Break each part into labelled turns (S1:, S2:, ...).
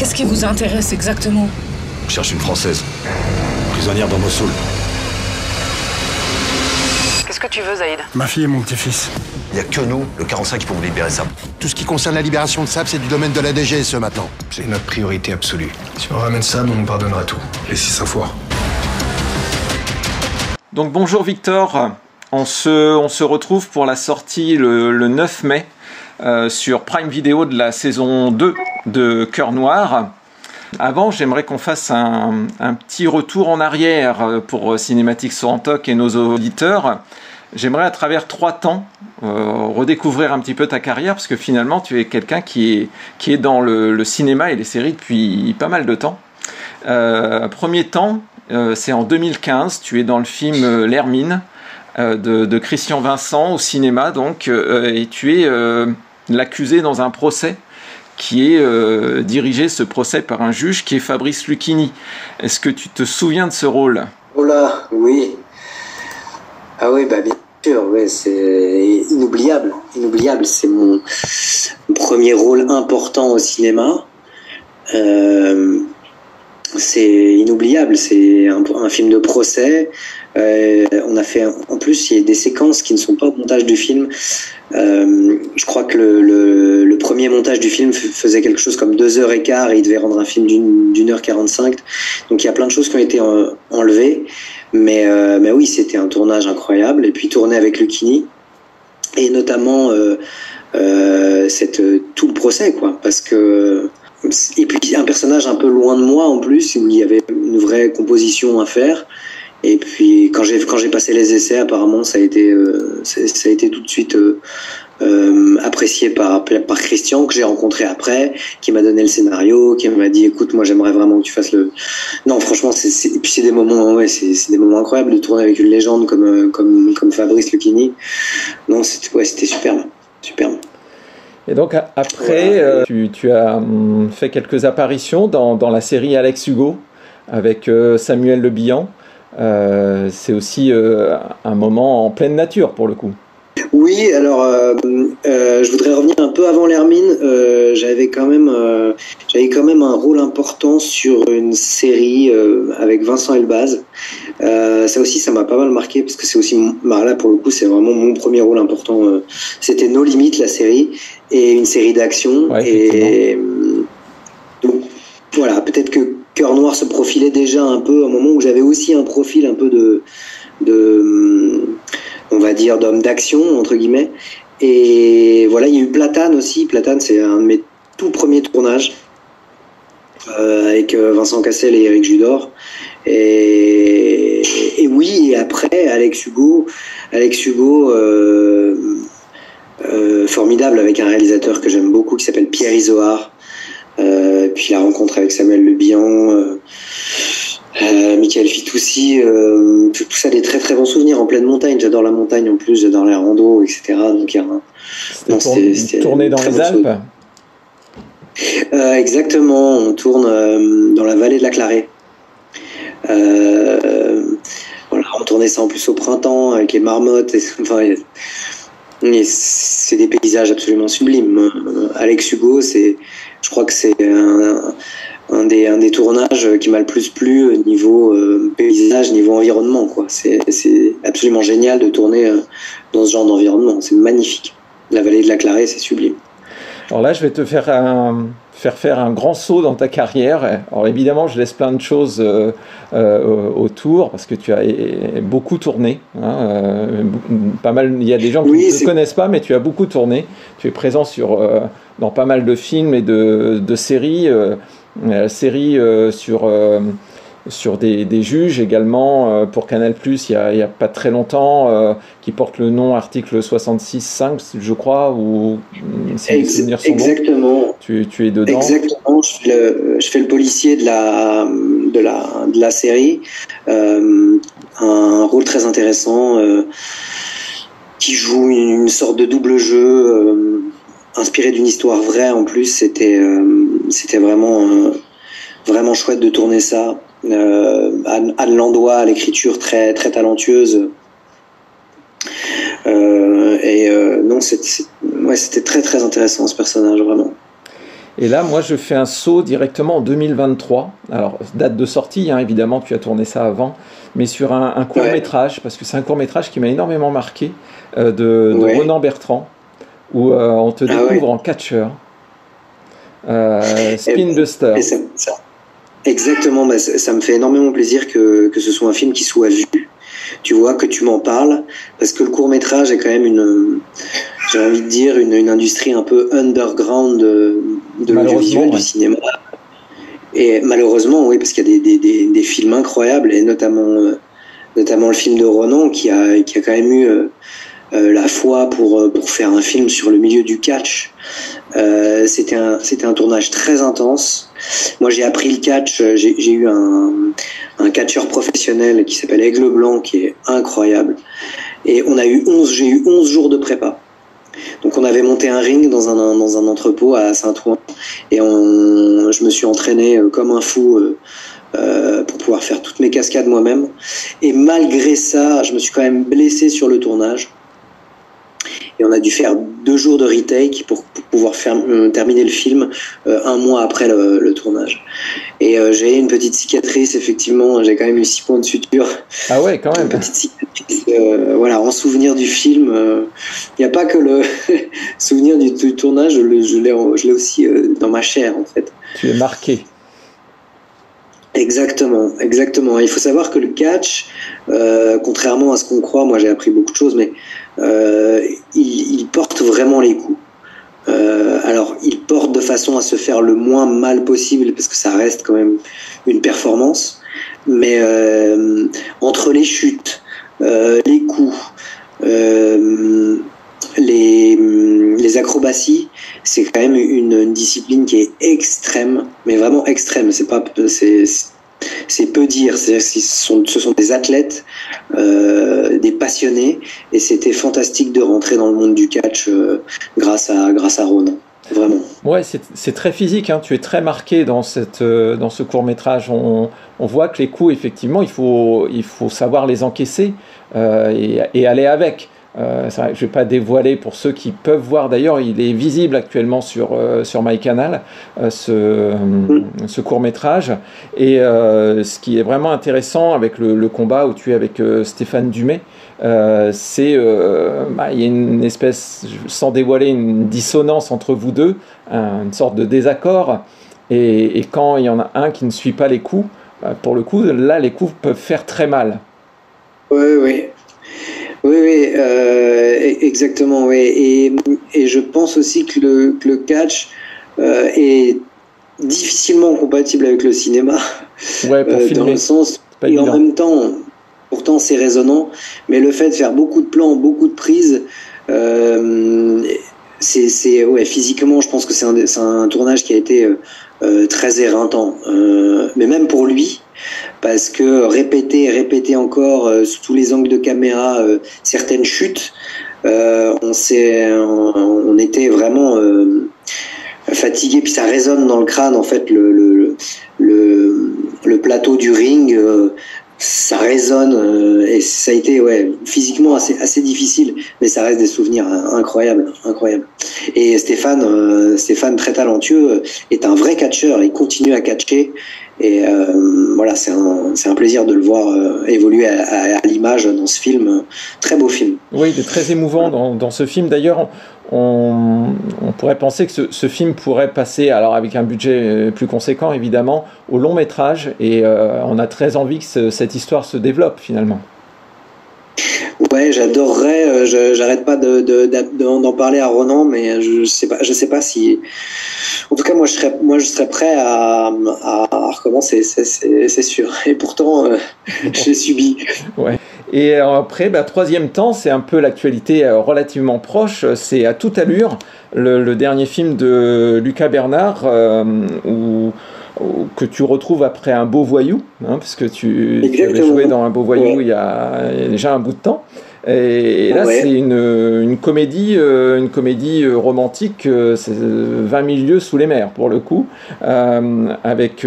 S1: Qu'est-ce qui vous intéresse exactement?
S2: Je cherche une Française, prisonnière dans Mossoul.
S1: Qu'est-ce que tu veux, Zaïd?
S3: Ma fille et mon petit-fils.
S2: Il n'y a que nous, le 45, qui pouvons libérer Sab.
S4: Tout ce qui concerne la libération de Sab, c'est du domaine de la DGSE maintenant.
S3: C'est notre priorité absolue. Si on ramène Sab, on nous pardonnera tout. Et si ça foire?
S5: Donc bonjour Victor, on se retrouve pour la sortie le 9 mai sur Prime Video de la saison 2 de Cœur Noir. Avant, j'aimerais qu'on fasse un petit retour en arrière pour Cinématique Sorantoc et nos auditeurs. J'aimerais à travers 3 temps redécouvrir un petit peu ta carrière, parce que finalement tu es quelqu'un qui est dans le cinéma et les séries depuis pas mal de temps. Premier temps, c'est en 2015, tu es dans le film L'Hermine de Christian Vincent au cinéma, donc, et tu es l'accusé dans un procès qui est dirigé, ce procès, par un juge qui est Fabrice Lucchini. Est-ce que tu te souviens de ce rôle?
S6: Oh là, oui. Ah oui, bah bien sûr, ouais, c'est inoubliable. Inoubliable, c'est mon premier rôle important au cinéma. C'est inoubliable, c'est un film de procès. On a fait, en plus, il y a des séquences qui ne sont pas au montage du film. Je crois que le premier montage du film faisait quelque chose comme 2h15 et il devait rendre un film d'1h45. Donc il y a plein de choses qui ont été enlevées. Mais oui, c'était un tournage incroyable. Et puis tourner avec Lucchini. Et notamment tout le procès, quoi. Parce que... Et puis un personnage un peu loin de moi en plus, où il y avait une vraie composition à faire. Et puis quand j'ai passé les essais, apparemment ça a été tout de suite apprécié par Christian, que j'ai rencontré après, qui m'a donné le scénario, qui m'a dit écoute, moi j'aimerais vraiment que tu fasses le... Non, franchement, et puis c'est des moments, ouais, c'est des moments incroyables de tourner avec une légende comme Fabrice Lucchini. Non, c'était superbe.
S5: Et donc après, tu as fait quelques apparitions dans la série Alex Hugo avec Samuel Le Bihan. C'est aussi un moment en pleine nature pour le coup.
S6: Oui, alors je voudrais revenir un peu avant L'Hermine. J'avais quand même un rôle important sur une série avec Vincent Elbaz. Ça aussi, ça m'a pas mal marqué parce que c'est aussi, là pour le coup, c'est vraiment mon premier rôle important. C'était No Limites, la série, et une série d'action.
S5: Ouais,
S6: et donc voilà, peut-être que Cœur Noir se profilait déjà un peu à un moment où j'avais aussi un profil un peu de on va dire d'homme d'action entre guillemets. Et voilà, il y a eu Platane aussi. Platane, c'est un de mes tout premiers tournages avec Vincent Cassel et Éric Judor. Et oui, et après Alex Hugo formidable, avec un réalisateur que j'aime beaucoup qui s'appelle Pierre Izoard. Puis la rencontre avec Samuel Le Bihan, Michael Fitoussi, tout ça, des très très bons souvenirs en pleine montagne. J'adore la montagne en plus, j'adore les randos, etc. Donc il y a
S5: c'était tourné dans les Alpes.
S6: Exactement, on tourne dans la vallée de la Clarée. Voilà, on tournait ça en plus au printemps avec les marmottes. Et c'est des paysages absolument sublimes. Alex Hugo, je crois que c'est un des tournages qui m'a le plus plu niveau paysage, niveau environnement, quoi. C'est absolument génial de tourner dans ce genre d'environnement. C'est magnifique. La vallée de la Clarée, c'est sublime.
S5: Alors là, je vais te faire faire un grand saut dans ta carrière. Alors évidemment, je laisse plein de choses autour parce que tu as beaucoup tourné. Pas mal. Il y a des gens qui ne te connaissent pas, mais tu as beaucoup tourné. Tu es présent dans pas mal de films et de séries. Sur des juges également pour Canal+, il y a pas très longtemps, qui porte le nom article 66.5, je crois, ou si les souvenirs sont
S6: exactement.
S5: Bons, tu es dedans.
S6: Exactement, je fais le policier de la série, un rôle très intéressant, qui joue une sorte de double jeu, inspiré d'une histoire vraie en plus. C'était vraiment chouette de tourner ça. Anne Landois à l'écriture très très talentueuse. Non, c'était très très intéressant ce personnage, vraiment.
S5: Et là, moi, je fais un saut directement en 2023. Alors, date de sortie, hein, évidemment, tu as tourné ça avant, mais sur un court-métrage, parce que c'est un court-métrage qui m'a énormément marqué, de Ronan Bertrand, où on te découvre en catcheur. Spin Buster.
S6: Exactement, ça me fait énormément plaisir que ce soit un film qui soit vu. Tu vois, que tu m'en parles, parce que le court-métrage est quand même j'ai envie de dire, une industrie un peu underground de l'audiovisuel, du cinéma. Et malheureusement, oui, parce qu'il y a des films incroyables, et notamment le film de Ronan, qui a quand même eu la foi pour faire un film sur le milieu du catch. C'était un tournage très intense. Moi, j'ai appris le catch. J'ai eu un catcheur professionnel qui s'appelle Aigle Blanc, qui est incroyable. Et j'ai eu 11 jours de prépa. Donc, on avait monté un ring dans un entrepôt à Saint-Ouen. Et je me suis entraîné comme un fou pour pouvoir faire toutes mes cascades moi-même. Et malgré ça, je me suis quand même blessé sur le tournage. Et on a dû faire 2 jours de retake pour pouvoir terminer le film un mois après le tournage. Et j'ai une petite cicatrice, effectivement, j'ai quand même eu 6 points de suture.
S5: Ah ouais, quand même.
S6: Une petite cicatrice, voilà, en souvenir du film. Il n'y a pas que le souvenir du tournage, je l'ai aussi dans ma chair, en fait.
S5: Tu es marqué.
S6: Exactement. Il faut savoir que le catch, contrairement à ce qu'on croit, moi j'ai appris beaucoup de choses, mais il porte vraiment les coups. Alors, il porte de façon à se faire le moins mal possible, parce que ça reste quand même une performance. Mais entre les chutes, les coups, les acrobaties, c'est quand même une discipline qui est extrême, mais vraiment extrême. C'est peu dire. C'est-à-dire que ce sont des athlètes, des passionnés, et c'était fantastique de rentrer dans le monde du catch grâce à Ronan. Vraiment.
S5: Ouais, c'est très physique, hein. Tu es très marqué dans ce court-métrage. On voit que les coups, effectivement, il faut savoir les encaisser et aller avec. Je ne vais pas dévoiler pour ceux qui peuvent voir. D'ailleurs, il est visible actuellement sur MyCanal, ce court-métrage. Et ce qui est vraiment intéressant avec le combat où tu es avec Stéphane Dumay, il y a une espèce, sans dévoiler, une dissonance entre vous deux, une sorte de désaccord. Et quand il y en a un qui ne suit pas les coups, pour le coup, là, les coups peuvent faire très mal.
S6: Oui, exactement. Oui. Et je pense aussi que le catch est difficilement compatible avec le cinéma. Ouais, pour filmer. Dans le sens, et en même temps, pourtant c'est résonnant, mais le fait de faire beaucoup de plans, beaucoup de prises, physiquement, je pense que c'est un tournage qui a été très éreintant, mais même pour lui. Parce que répéter encore sous tous les angles de caméra certaines chutes, on était vraiment fatigué, puis ça résonne dans le crâne en fait, le plateau du ring, ça résonne, et ça a été physiquement assez difficile, mais ça reste des souvenirs incroyables. Et Stéphane, très talentueux, est un vrai catcheur, il continue à catcher. Et voilà, c'est un plaisir de le voir évoluer à l'image dans ce film, très beau film.
S5: Oui, il est très émouvant dans ce film. D'ailleurs, on pourrait penser que ce film pourrait passer, alors avec un budget plus conséquent évidemment, au long métrage, et on a très envie que cette histoire se développe finalement.
S6: Ouais, j'adorerais. J'arrête pas d'en parler à Ronan, mais je sais pas si. En tout cas, moi, je serais prêt à recommencer, c'est sûr. Et pourtant, j'ai subi. Ouais.
S5: Et après, troisième temps, c'est un peu l'actualité relativement proche. C'est À toute allure, le dernier film de Lucas Bernard, que tu retrouves après Un beau voyou, hein, parce que tu avais joué dans Un beau voyou il y a déjà un bout de temps. Et là, c'est une comédie romantique, c'est 20 000 lieues sous les mers, pour le coup, avec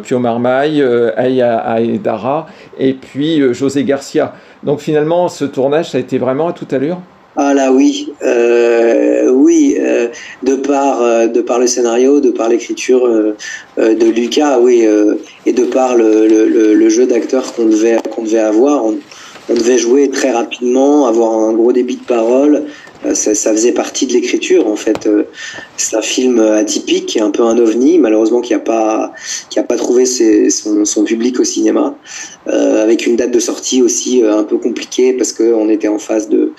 S5: Pio Marmaille, Aya Aïdara et puis José Garcia. Donc finalement, ce tournage, ça a été vraiment à toute allure.
S6: Ah là oui, de par le scénario, de par l'écriture de Lucas, oui, et de par le jeu d'acteur qu'on devait avoir, on devait jouer très rapidement, avoir un gros débit de parole. Ça faisait partie de l'écriture en fait. C'est un film atypique, qui est un peu un ovni, malheureusement qui a pas trouvé son public au cinéma, avec une date de sortie aussi un peu compliquée parce que on était en face de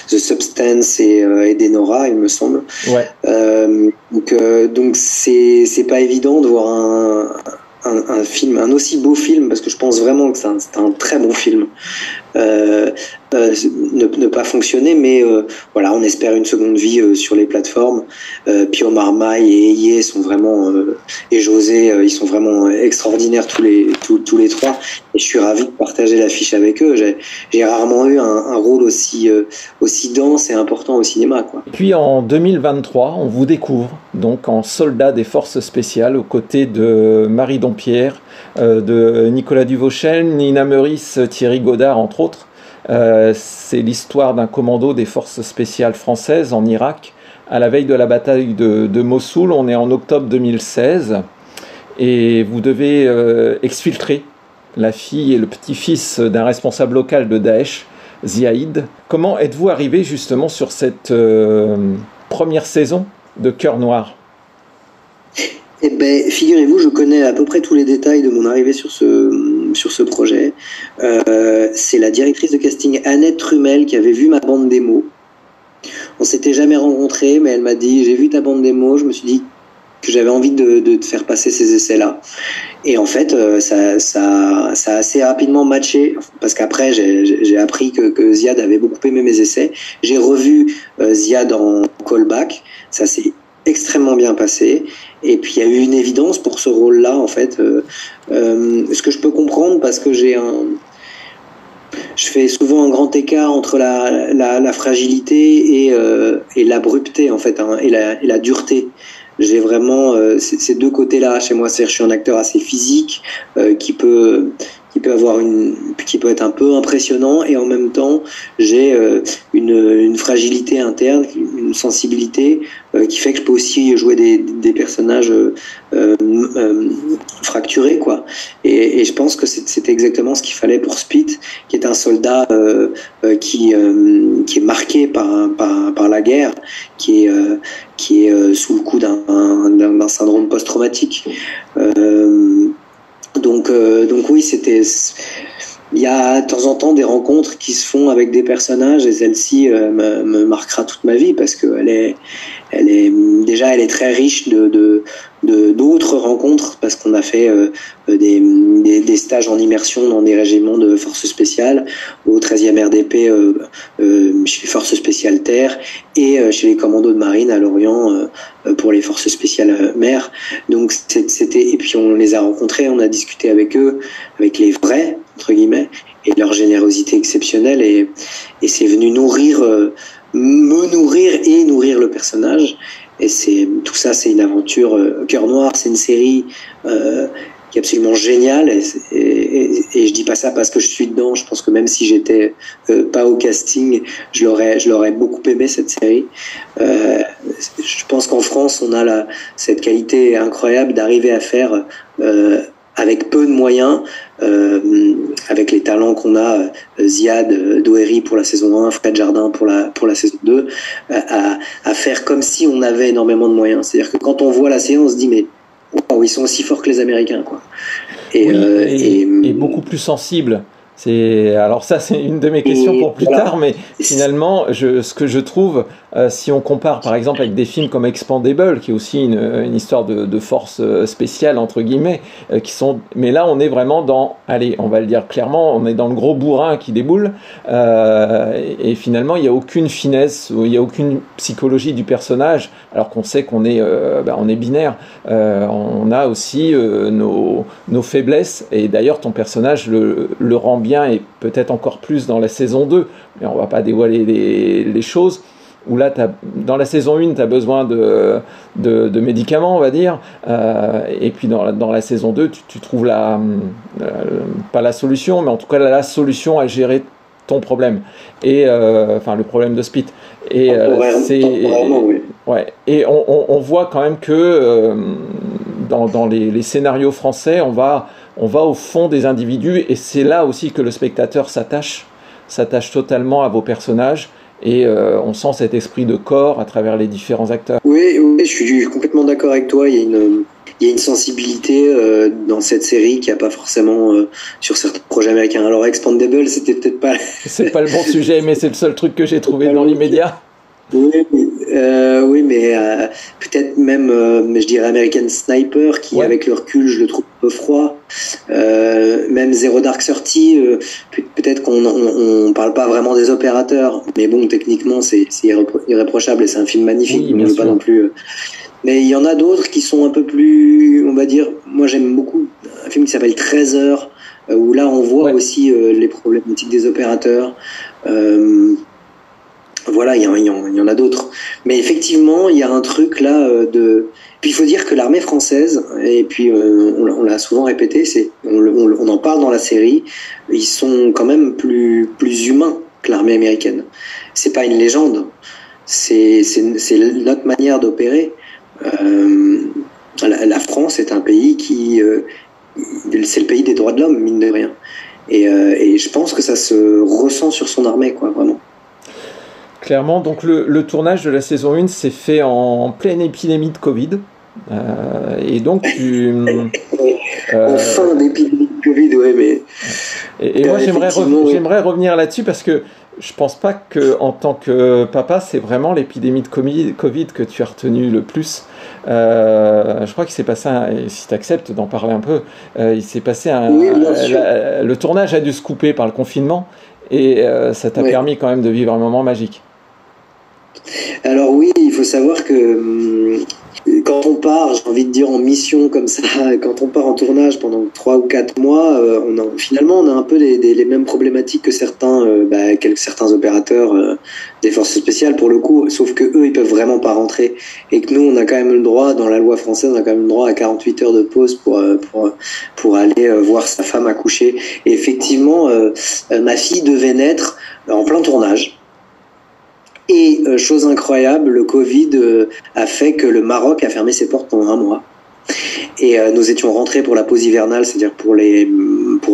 S6: The Substance et d'Enora, il me semble.
S5: Ouais.
S6: Donc c'est pas évident de voir un film, un aussi beau film, parce que je pense vraiment que c'est un très bon film. Ne pas fonctionner, mais voilà, on espère une seconde vie sur les plateformes. Pio Marmaille et Eyé sont vraiment et José, ils sont vraiment extraordinaires tous les trois, et je suis ravi de partager l'affiche avec eux. J'ai rarement eu un rôle aussi dense et important au cinéma, quoi.
S5: Puis en 2023, on vous découvre donc en soldat des forces spéciales aux côtés de Marie Dompierre, de Nicolas Duvauchel, Nina Meurice, Thierry Godard entre autres. C'est l'histoire d'un commando des forces spéciales françaises en Irak à la veille de la bataille de Mossoul. On est en octobre 2016 et vous devez exfiltrer la fille et le petit-fils d'un responsable local de Daesh, Ziaïd. Comment êtes-vous arrivé justement sur cette première saison de Cœur Noir ?
S6: Eh ben, figurez-vous, je connais à peu près tous les détails de mon arrivée sur ce projet. C'est la directrice de casting Annette Trumel qui avait vu ma bande démo. On s'était jamais rencontrés, mais elle m'a dit: j'ai vu ta bande démo, je me suis dit que j'avais envie de te faire passer ces essais-là. Et en fait, ça a assez rapidement matché, parce qu'après, j'ai appris que Ziad avait beaucoup aimé mes essais. J'ai revu Ziad en callback, ça s'est extrêmement bien passé. Et puis il y a eu une évidence pour ce rôle-là, en fait. Ce que je peux comprendre, parce que je fais souvent un grand écart entre la fragilité et l'abruptité, en fait, hein, et la dureté. J'ai vraiment ces deux côtés-là chez moi. C'est-à-dire, je suis un acteur assez physique qui peut être un peu impressionnant, et en même temps j'ai une fragilité interne, une sensibilité qui fait que je peux aussi jouer des personnages fracturés, quoi. Et je pense que c'était exactement ce qu'il fallait pour Spit, qui est un soldat qui est marqué par la guerre, qui est sous le coup d'un syndrome post-traumatique. Donc oui, il y a de temps en temps des rencontres qui se font avec des personnages, et celle-ci me marquera toute ma vie, parce que elle est très riche d'autres rencontres, parce qu'on a fait des stages en immersion dans des régiments de forces spéciales, au 13e RDP chez les forces spéciales terre, et chez les commandos de marine à Lorient pour les forces spéciales mer. Donc et puis on les a rencontrés, on a discuté avec eux, avec les vrais entre guillemets, et leur générosité exceptionnelle, et c'est venu me nourrir et nourrir le personnage. Et tout ça, c'est une aventure. Cœur Noir, c'est une série qui est absolument géniale, et je dis pas ça parce que je suis dedans. Je pense que même si j'étais pas au casting, je l'aurais beaucoup aimé, cette série. Je pense qu'en France, on a cette qualité incroyable d'arriver à faire avec peu de moyens, avec les talents qu'on a, Ziad Douéry pour la saison 1, Fred Jardin pour la saison 2, à faire comme si on avait énormément de moyens. C'est-à-dire que quand on voit la série, on se dit mais wow, ils sont aussi forts que les Américains, quoi.
S5: Et beaucoup plus sensibles. Alors ça, c'est une de mes questions pour plus tard, mais finalement, ce que je trouve, si on compare par exemple avec des films comme Expandable, qui est aussi une histoire de force spéciale, entre guillemets, mais là on est vraiment allez, on va le dire clairement, on est dans le gros bourrin qui déboule, et finalement il n'y a aucune finesse, il n'y a aucune psychologie du personnage, alors qu'on sait qu'on est, on est binaire, on a aussi nos faiblesses, et d'ailleurs ton personnage le rend bien, et peut-être encore plus dans la saison 2, mais on va pas dévoiler les choses, où là dans la saison 1 tu as besoin de médicaments, on va dire, et puis dans la saison 2 tu trouves pas la solution, mais en tout cas la solution à gérer ton problème, et enfin le problème de Spit. Et
S6: oui.
S5: Ouais. Et on voit quand même que dans les scénarios français, on va au fond des individus, et c'est là aussi que le spectateur s'attache totalement à vos personnages, et on sent cet esprit de corps à travers les différents acteurs.
S6: Oui, je suis complètement d'accord avec toi. Il y a une sensibilité dans cette série qu'il n'y a pas forcément sur certains projets américains. Alors Expandables, c'était peut-être pas...
S5: C'est pas le bon sujet, mais c'est le seul truc que j'ai trouvé dans l'immédiat.
S6: Oui, mais peut-être même, je dirais American Sniper, qui avec le recul, je le trouve un peu froid. Même Zero Dark Thirty, peut-être qu'on parle pas vraiment des opérateurs, mais bon, techniquement, c'est irréprochable et c'est un film magnifique.
S5: Oui, bien sûr.
S6: Pas non plus. Mais il y en a d'autres qui sont un peu plus, on va dire. Moi, j'aime beaucoup un film qui s'appelle 13 heures, où là, on voit aussi les problématiques des opérateurs. Voilà, il y en a d'autres. Mais effectivement, il y a un truc là Puis il faut dire que l'armée française, et puis on l'a souvent répété, on en parle dans la série, ils sont quand même plus humains que l'armée américaine. C'est pas une légende, c'est notre manière d'opérer. La France est un pays c'est le pays des droits de l'homme, mine de rien. Et je pense que ça se ressent sur son armée, quoi, vraiment.
S5: Clairement, donc le tournage de la saison 1 s'est fait en pleine épidémie de Covid. Et donc tu...
S6: en fin d'épidémie de Covid, ouais, mais...
S5: Et moi j'aimerais revenir là-dessus, parce que je pense pas qu'en tant que papa, c'est vraiment l'épidémie de Covid que tu as retenu le plus. Je crois qu'il s'est passé, si tu acceptes d'en parler un peu, il s'est passé le tournage a dû se couper par le confinement, et ça t'a permis quand même de vivre un moment magique.
S6: Alors oui, il faut savoir que quand on part, j'ai envie de dire en mission comme ça, quand on part en tournage pendant 3 ou 4 mois, finalement on a un peu les mêmes problématiques que certains opérateurs des forces spéciales pour le coup, sauf que eux ils peuvent vraiment pas rentrer, et que nous on a quand même le droit, dans la loi française, on a quand même le droit à 48 heures de pause pour aller voir sa femme accoucher. Et effectivement, ma fille devait naître en plein tournage. Et chose incroyable, le Covid a fait que le Maroc a fermé ses portes pendant 1 mois. Et nous étions rentrés pour la pause hivernale, c'est-à-dire pour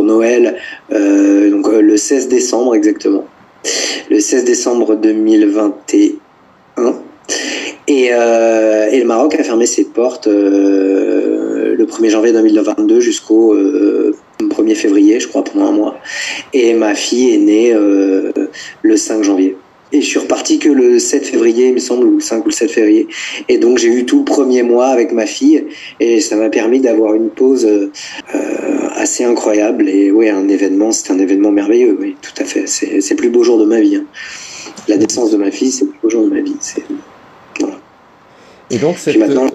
S6: Noël, donc le 16 décembre exactement. Le 16 décembre 2021. Et le Maroc a fermé ses portes le 1er janvier 2022 jusqu'au 1er février, je crois, pendant 1 mois. Et ma fille est née le 5 janvier. Et je suis reparti que le 7 février, il me semble, ou le 5 ou le 7 février. Et donc, j'ai eu tout le 1er mois avec ma fille. Et ça m'a permis d'avoir une pause assez incroyable. Et oui, c'était un événement merveilleux. Oui, tout à fait. C'est le plus beau jour de ma vie. Hein. La naissance de ma fille, c'est le plus beau jour de ma vie. Voilà.
S5: Et donc,
S6: puis maintenant,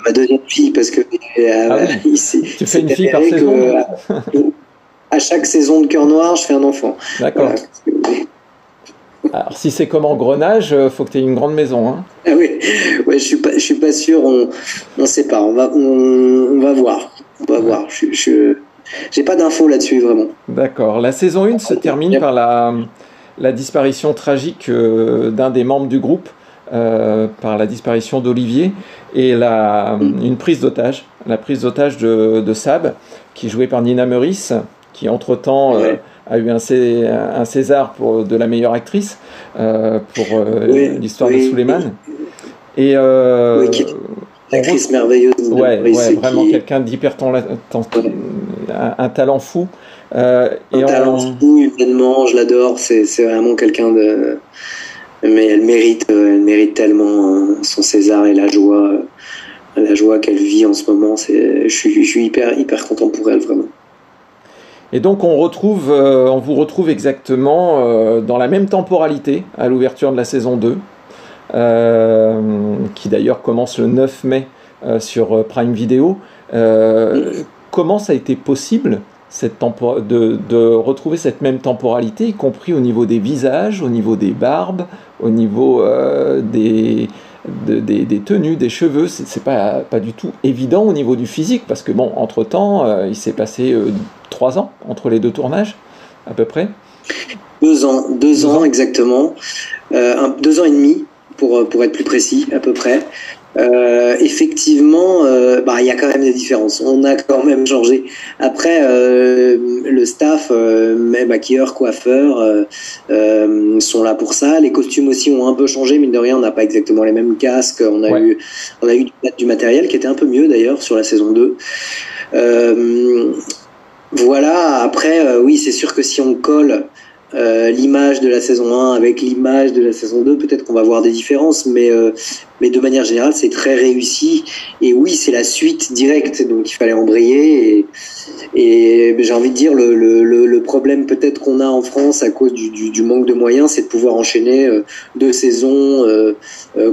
S6: ma deuxième fille, parce que...
S5: tu fais une fille par saison
S6: à chaque saison de Cœur Noir, je fais un enfant.
S5: D'accord. Voilà. Alors, si c'est comme Engrenage, faut que tu aies une grande maison. Hein.
S6: Ah oui, ouais, je suis pas sûr. On sait pas. On va voir. On va voir. J'ai pas d'infos là-dessus vraiment.
S5: D'accord. La saison 1 se termine par la disparition tragique d'un des membres du groupe, par la disparition d'Olivier, et une prise d'otage. La prise d'otage de Sab, qui est jouée par Nina Meurice, qui entre-temps a eu un César de la meilleure actrice pour l'histoire de Souleymane. Et
S6: actrice merveilleuse.
S5: Vraiment quelqu'un d'hyper un talent fou.
S6: Talent fou, humainement, je l'adore. C'est vraiment quelqu'un de... Mais elle mérite tellement son César, et la joie qu'elle vit en ce moment. Je suis hyper content pour elle, vraiment.
S5: Et donc on vous retrouve exactement dans la même temporalité à l'ouverture de la saison 2, qui d'ailleurs commence le 9 mai sur Prime Video. Comment ça a été possible de retrouver cette même temporalité, y compris au niveau des visages, au niveau des barbes, au niveau des tenues, des cheveux? C'est pas du tout évident au niveau du physique, parce que bon, entre-temps, il s'est passé 3 ans entre les 2 tournages, à peu près.
S6: 2 ans exactement, 2 ans et demi pour être plus précis à peu près. Effectivement, il y a quand même des différences. On a quand même changé. Après, le staff, maquilleurs, coiffeurs, sont là pour ça. Les costumes aussi ont un peu changé, mine de rien. On n'a pas exactement les mêmes casques. On a eu du matériel qui était un peu mieux d'ailleurs sur la saison 2. Voilà. Après, oui, c'est sûr que si on colle l'image de la saison 1 avec l'image de la saison 2, peut-être qu'on va voir des différences, mais de manière générale, c'est très réussi. Et oui, c'est la suite directe, donc il fallait embrayer. Et j'ai envie de dire, le problème peut-être qu'on a en France à cause du manque de moyens, c'est de pouvoir enchaîner 2 saisons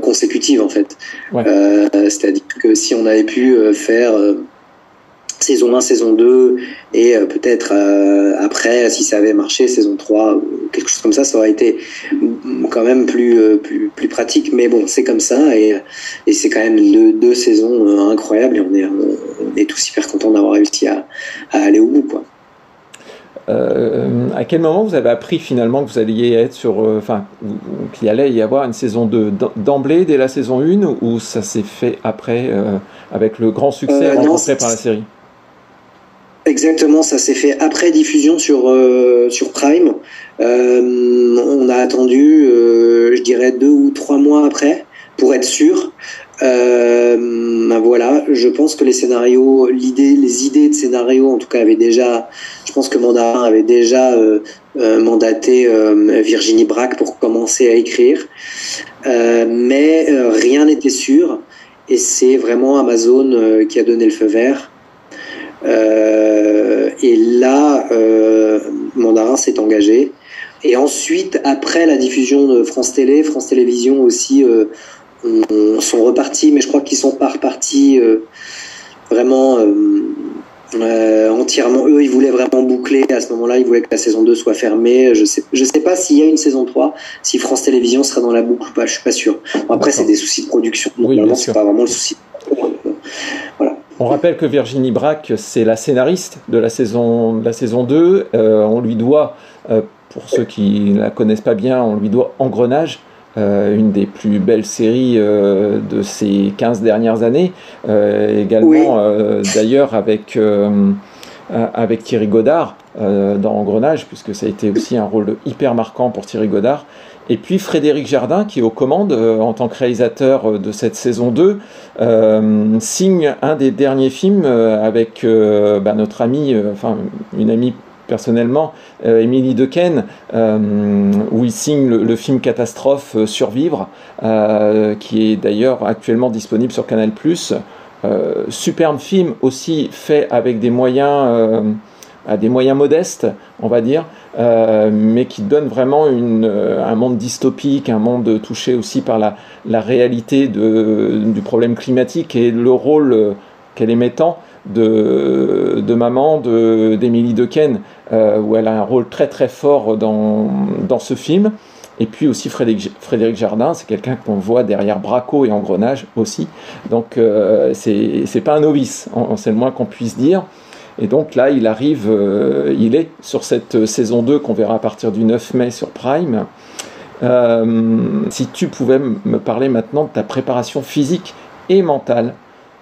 S6: consécutives, en fait. Ouais. C'est-à-dire que si on avait pu faire saison 1, saison 2, et peut-être après, si ça avait marché, saison 3, quelque chose comme ça, ça aurait été quand même plus pratique. Mais bon, c'est comme ça, et c'est quand même 2 saisons incroyables, et on est tous hyper contents d'avoir réussi à aller au bout, quoi.
S5: À quel moment vous avez appris finalement que vous alliez être qu'il allait y avoir une saison 2 d'emblée dès la saison 1, ou ça s'est fait après, avec le grand succès rencontré par la série?
S6: Exactement, ça s'est fait après diffusion sur Prime. On a attendu, je dirais 2 ou 3 mois après pour être sûr. Voilà, je pense que les scénarios, les idées de scénarios, en tout cas, je pense que Mandarin avait déjà mandaté Virginie Brac pour commencer à écrire, mais rien n'était sûr, et c'est vraiment Amazon qui a donné le feu vert. Et là, Mandarin s'est engagé. Et ensuite, après la diffusion de France Télévisions aussi sont repartis, mais je crois qu'ils sont pas repartis vraiment entièrement. Eux, ils voulaient vraiment boucler à ce moment-là. Ils voulaient que la saison 2 soit fermée. Je sais pas s'il y a une saison 3, si France Télévisions sera dans la boucle ou pas. Je suis pas sûr. Bon, après, c'est des soucis de production. Normalement, c'est pas vraiment le souci. Voilà.
S5: On rappelle que Virginie Brac, c'est la scénariste de la saison 2. On lui doit, pour ceux qui ne la connaissent pas bien, on lui doit Engrenage, une des plus belles séries de ces 15 dernières années. Également, oui. D'ailleurs, avec Thierry Godard dans Engrenage, puisque ça a été aussi un rôle hyper marquant pour Thierry Godard. Et puis Frédéric Jardin, qui est aux commandes en tant que réalisateur de cette saison 2, signe un des derniers films avec notre amie, une amie personnellement, Émilie Dequesne, où il signe le film catastrophe Survivre, qui est d'ailleurs actuellement disponible sur Canal+. Superbe film aussi fait avec des moyens modestes, on va dire, mais qui donne vraiment un monde dystopique, un monde touché aussi par la réalité du problème climatique et le rôle qu'elle est mettant de maman d'Émilie Dequesne, où elle a un rôle très très fort dans ce film. Et puis aussi Frédéric Jardin, c'est quelqu'un qu'on voit derrière Braco et Engrenage aussi, donc c'est pas un novice, c'est le moins qu'on puisse dire. Et donc là, il est sur cette saison 2 qu'on verra à partir du 9 mai sur Prime. Si tu pouvais me parler maintenant de ta préparation physique et mentale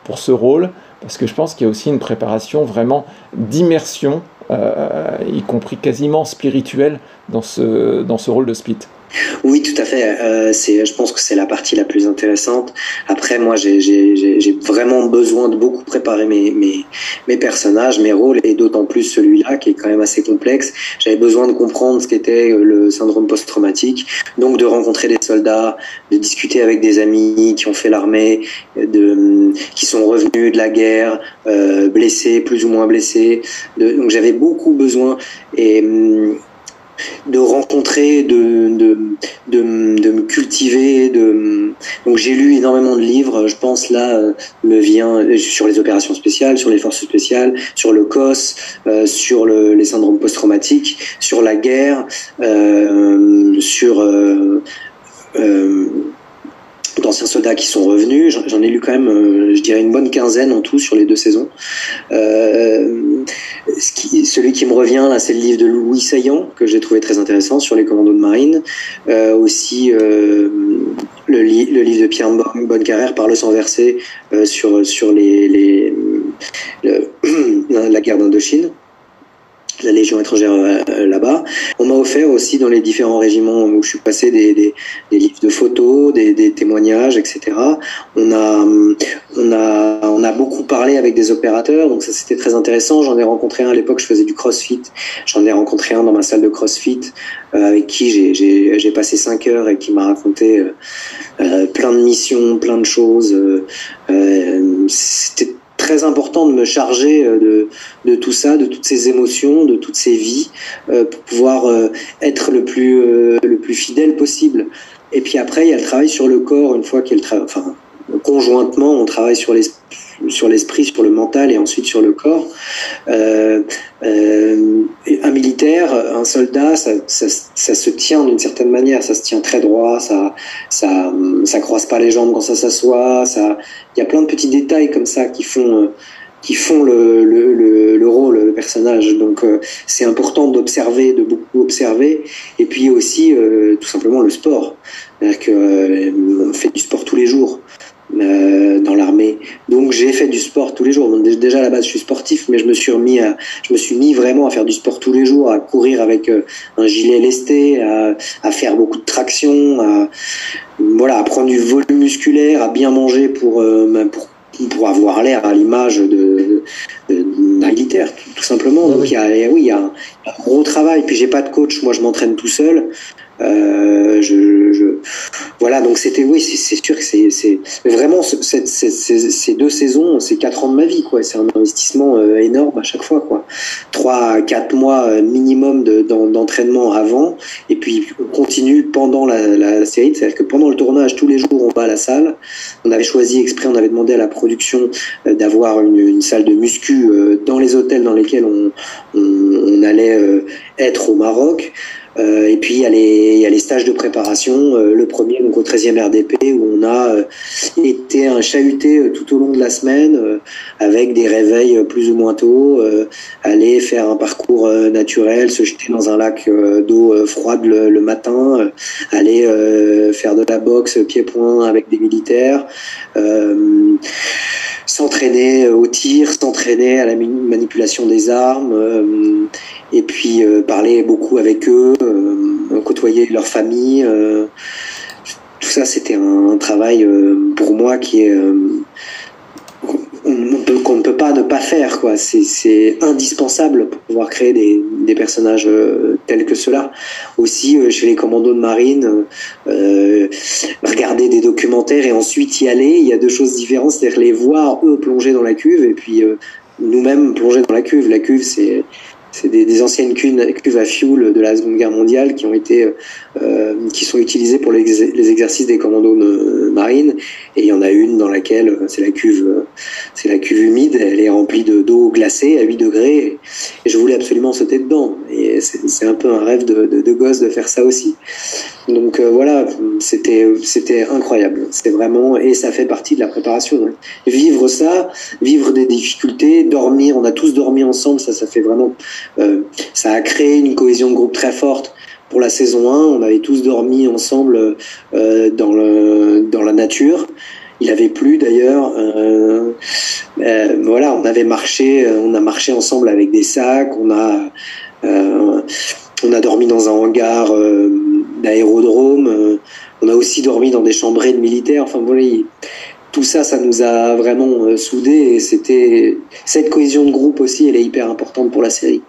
S5: pour ce rôle, parce que je pense qu'il y a aussi une préparation vraiment d'immersion, y compris quasiment spirituelle, dans ce rôle de Split.
S6: Oui, tout à fait. Je pense que c'est la partie la plus intéressante. Après, moi, j'ai vraiment besoin de beaucoup préparer mes personnages, mes rôles, et d'autant plus celui-là qui est quand même assez complexe. J'avais besoin de comprendre ce qu'était le syndrome post-traumatique, donc de rencontrer des soldats, de discuter avec des amis qui ont fait l'armée, qui sont revenus de la guerre, blessés, plus ou moins blessés. Donc j'avais beaucoup besoin de rencontrer, de me cultiver, donc j'ai lu énormément de livres. Je pense là me vient sur les opérations spéciales, sur les forces spéciales, sur le COS, sur les syndromes post-traumatiques, sur la guerre, sur d'anciens soldats qui sont revenus. J'en ai lu quand même, je dirais une bonne quinzaine en tout sur les 2 saisons. celui qui me revient là, c'est le livre de Louis Saillant que j'ai trouvé très intéressant sur les commandos de marine. Aussi le livre de Pierre Bonnecarrère, Parle sans verser, sur la guerre d'Indochine, la Légion étrangère là-bas. On m'a offert aussi dans les différents régiments où je suis passé des livres de photos, des témoignages, etc. On a beaucoup parlé avec des opérateurs, donc ça c'était très intéressant. J'en ai rencontré un à l'époque, je faisais du crossfit. J'en ai rencontré un dans ma salle de crossfit avec qui j'ai passé 5 heures et qui m'a raconté plein de missions, plein de choses. C'était très important de me charger de tout ça, de toutes ces émotions, de toutes ces vies, pour pouvoir être le plus fidèle possible. Et puis après, il y a le travail sur le corps, une fois qu'il y a conjointement, on travaille sur l'esprit, sur le mental et ensuite sur le corps. Un militaire, un soldat, ça se tient d'une certaine manière, ça se tient très droit, ça croise pas les jambes quand ça s'assoit, il y a plein de petits détails comme ça qui font le rôle, le personnage. Donc c'est important d'observer, de beaucoup observer, et puis aussi tout simplement le sport. C'est-à-dire que on fait du sport tous les jours. Dans l'armée, donc j'ai fait du sport tous les jours. Donc, déjà à la base je suis sportif, mais je me suis mis vraiment à faire du sport tous les jours, à courir avec un gilet lesté, à faire beaucoup de traction, à prendre du volume musculaire, à bien manger pour avoir l'air à l'image d'un militaire, tout simplement. Donc il y a un gros travail. Puis j'ai pas de coach, moi je m'entraîne tout seul. Voilà, donc c'était, c'est sûr que c'est vraiment ces 2 saisons, c'est 4 ans de ma vie, quoi. C'est un investissement énorme à chaque fois, quoi. 3-4 mois minimum d'entraînement avant, et puis on continue pendant la série. C'est-à-dire que pendant le tournage, tous les jours, on va à la salle. On avait choisi exprès, on avait demandé à la production d'avoir une salle de muscu dans les hôtels dans lesquels on allait être au Maroc. Et puis il y a les stages de préparation, le premier donc au 13e RDP, où on a été chahuté tout au long de la semaine, avec des réveils plus ou moins tôt, aller faire un parcours naturel, se jeter dans un lac d'eau froide le matin, aller faire de la boxe pied-point avec des militaires, s'entraîner au tir, s'entraîner à la manipulation des armes, et puis parler beaucoup avec eux, côtoyer leur famille. Tout ça, c'était un travail pour moi qui est qu'on ne peut pas ne pas faire, quoi. C'est indispensable pour pouvoir créer des personnages tels que ceux-là. Aussi, chez les commandos de marine, regarder des documentaires et ensuite y aller, il y a 2 choses différentes, c'est-à-dire les voir eux plonger dans la cuve et puis nous-mêmes plonger dans la cuve. La cuve, c'est des anciennes cuves à fioul de la Seconde Guerre mondiale qui sont utilisées pour les exercices des commandos marines. Et il y en a une dans laquelle c'est la cuve humide. Elle est remplie d'eau glacée à 8 degrés. Et je voulais absolument sauter dedans. Et c'est un peu un rêve de gosse de faire ça aussi. Donc voilà, c'était incroyable. C'était vraiment, et ça fait partie de la préparation. Hein. Vivre ça, vivre des difficultés, dormir. On a tous dormi ensemble. Ça fait vraiment. Ça a créé une cohésion de groupe très forte. Pour la saison 1, on avait tous dormi ensemble dans la nature. Il avait plu d'ailleurs. Voilà, on a marché ensemble avec des sacs. On a dormi dans un hangar d'aérodrome. On a aussi dormi dans des chambrées de militaires. Enfin voilà, tout ça, ça nous a vraiment soudés. Et cette cohésion de groupe aussi, elle est hyper importante pour la série.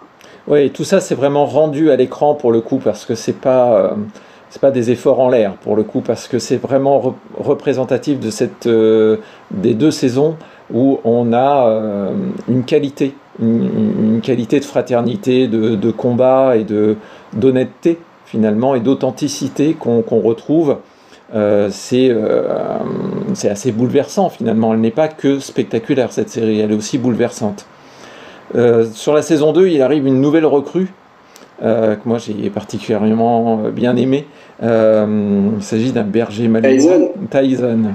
S5: Oui, tout ça c'est vraiment rendu à l'écran pour le coup, parce que c'est pas des efforts en l'air pour le coup, parce que c'est vraiment représentatif de des 2 saisons où on a une qualité de fraternité, de combat et d'honnêteté finalement, et d'authenticité qu'on retrouve. C'est assez bouleversant finalement. Elle n'est pas que spectaculaire, cette série, elle est aussi bouleversante. Sur la saison 2, il arrive une nouvelle recrue que moi j'ai particulièrement bien aimé. Il s'agit d'un berger malinois, Tyson.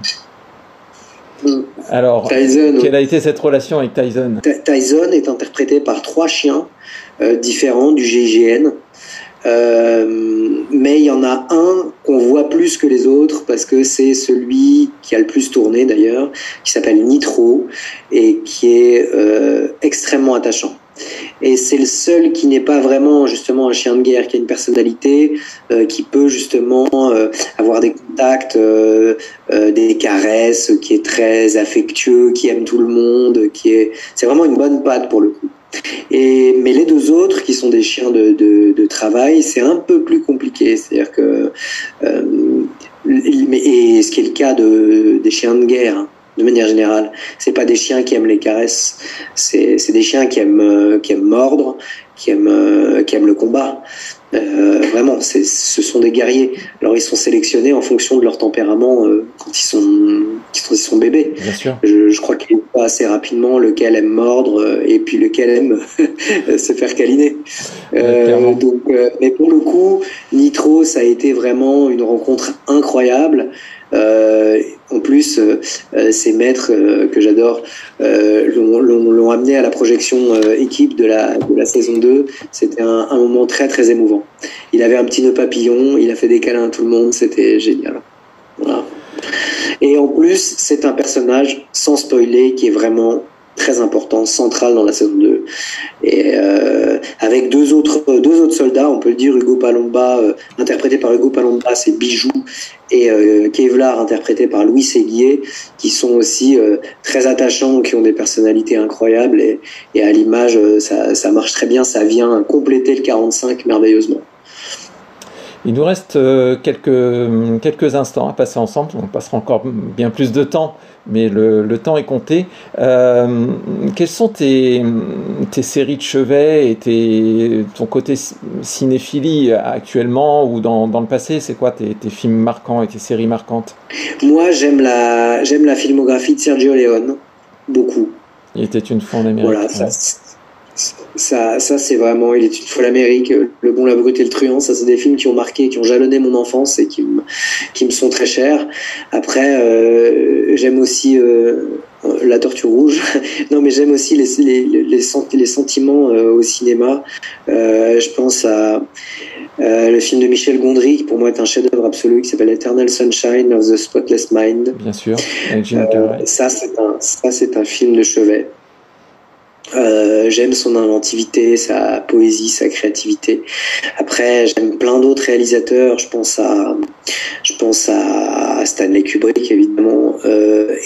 S5: Alors,
S6: Tyson,
S5: quelle a été cette relation avec Tyson?
S6: Tyson est interprété par 3 chiens différents du GIGN. Mais il y en a un qu'on voit plus que les autres parce que c'est celui qui a le plus tourné d'ailleurs, qui s'appelle Nitro et qui est extrêmement attachant. Et c'est le seul qui n'est pas vraiment justement un chien de guerre, qui a une personnalité, qui peut justement avoir des contacts, des caresses, qui est très affectueux, qui aime tout le monde, c'est vraiment une bonne patte pour le coup. Mais les 2 autres, qui sont des chiens de travail, c'est un peu plus compliqué. C'est-à-dire que, et ce qui est le cas des chiens de guerre, hein, de manière générale, c'est pas des chiens qui aiment les caresses, c'est des chiens qui aiment mordre, qui aiment le combat. Vraiment, ce sont des guerriers. Alors ils sont sélectionnés en fonction de leur tempérament quand ils sont bébés.
S5: Bien sûr.
S6: Je crois qu'ils voient assez rapidement lequel aime mordre et puis lequel aime se faire câliner. Mais pour le coup, Nitro, ça a été vraiment une rencontre incroyable. En plus, ces maîtres que j'adore l'ont amené à la projection équipe de la saison 2. C'était un moment très très émouvant. Il avait un petit nœud papillon, il a fait des câlins à tout le monde, c'était génial. Voilà. Et en plus, c'est un personnage, sans spoiler, qui est vraiment très important, central dans la saison 2. Et avec deux autres soldats, on peut le dire, Hugo Palomba, interprété par Hugo Palomba, c'est Bijou, et Kevlar, interprété par Louis Séguier, qui sont aussi très attachants, qui ont des personnalités incroyables, et à l'image, ça marche très bien, ça vient compléter le 45 merveilleusement.
S5: Il nous reste quelques instants à passer ensemble. On passera encore bien plus de temps, mais le temps est compté. Quelles sont tes séries de chevet et ton côté cinéphilie actuellement ou dans le passé? C'est quoi tes films marquants et tes séries marquantes? Moi,
S6: j'aime la filmographie de Sergio Leone, beaucoup.
S5: Il était une fois en Amérique.
S6: Voilà, ça c'est vraiment, il est une fois l'Amérique, Le Bon, la Brute et le Truand. Ça, c'est des films qui ont marqué, qui ont jalonné mon enfance et qui me sont très chers. Après, j'aime aussi La Tortue Rouge. Non, mais j'aime aussi les sentiments au cinéma. Je pense à le film de Michel Gondry, qui pour moi est un chef-d'œuvre absolu, qui s'appelle Eternal Sunshine of the Spotless Mind.
S5: Bien sûr, avec Jim Carrey.
S6: Ça, c'est un film de chevet. J'aime son inventivité, sa poésie, sa créativité. Après, j'aime plein d'autres réalisateurs. Je pense à Stanley Kubrick, évidemment.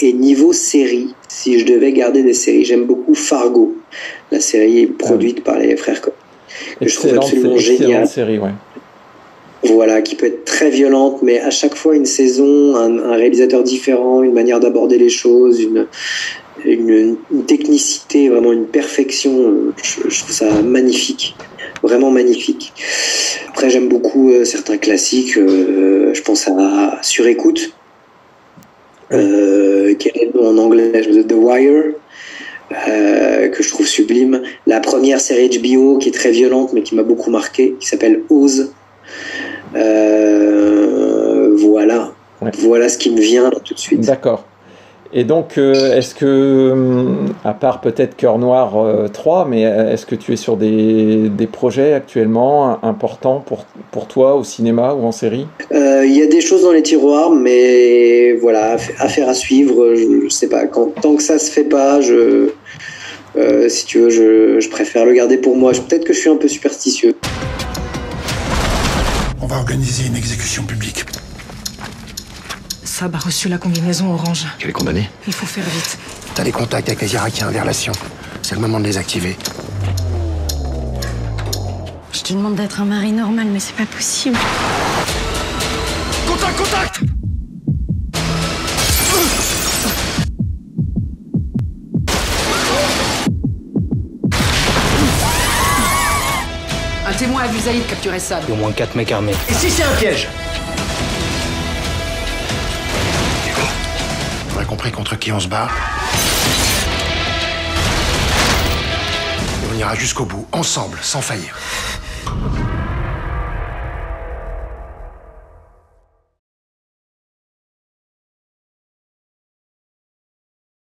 S6: Et niveau série, si je devais garder des séries, j'aime beaucoup Fargo, la série produite par les frères Coen, que je trouve absolument géniale.
S5: Série, ouais.
S6: Voilà, qui peut être très violente, mais à chaque fois une saison, un réalisateur différent, une manière d'aborder les choses, une technicité, vraiment une perfection. Je trouve ça magnifique, vraiment magnifique. Après, j'aime beaucoup certains classiques. Je pense à Sur écoute, qui est en anglais The Wire, que je trouve sublime. La première série HBO qui est très violente mais qui m'a beaucoup marqué, qui s'appelle Oz. Voilà. Ouais. Voilà ce qui me vient là, tout de suite.
S5: D'accord. Et donc, est-ce que, à part peut-être Cœur Noir 3, mais est-ce que tu es sur des projets actuellement importants pour toi au cinéma ou en série?
S6: Il y a des choses dans les tiroirs, mais voilà, affaire à suivre. Je sais pas. Tant que ça se fait pas, si tu veux, je préfère le garder pour moi. Peut-être que je suis un peu superstitieux.
S7: On va organiser une exécution publique.
S1: Sab a reçu la combinaison orange.
S2: Elle est condamnée.
S1: Il faut faire vite.
S7: T'as des contacts avec les Irakiens, des relations. C'est le moment de les activer.
S8: Je te demande d'être un mari normal, mais c'est pas possible.
S7: Contact!
S1: Un témoin a vu Zaïd capturer Sab.
S9: Il y a au moins 4 mecs armés.
S7: Et si c'est un piège? On a compris contre qui on se bat. Et on ira jusqu'au bout, ensemble, sans faillir.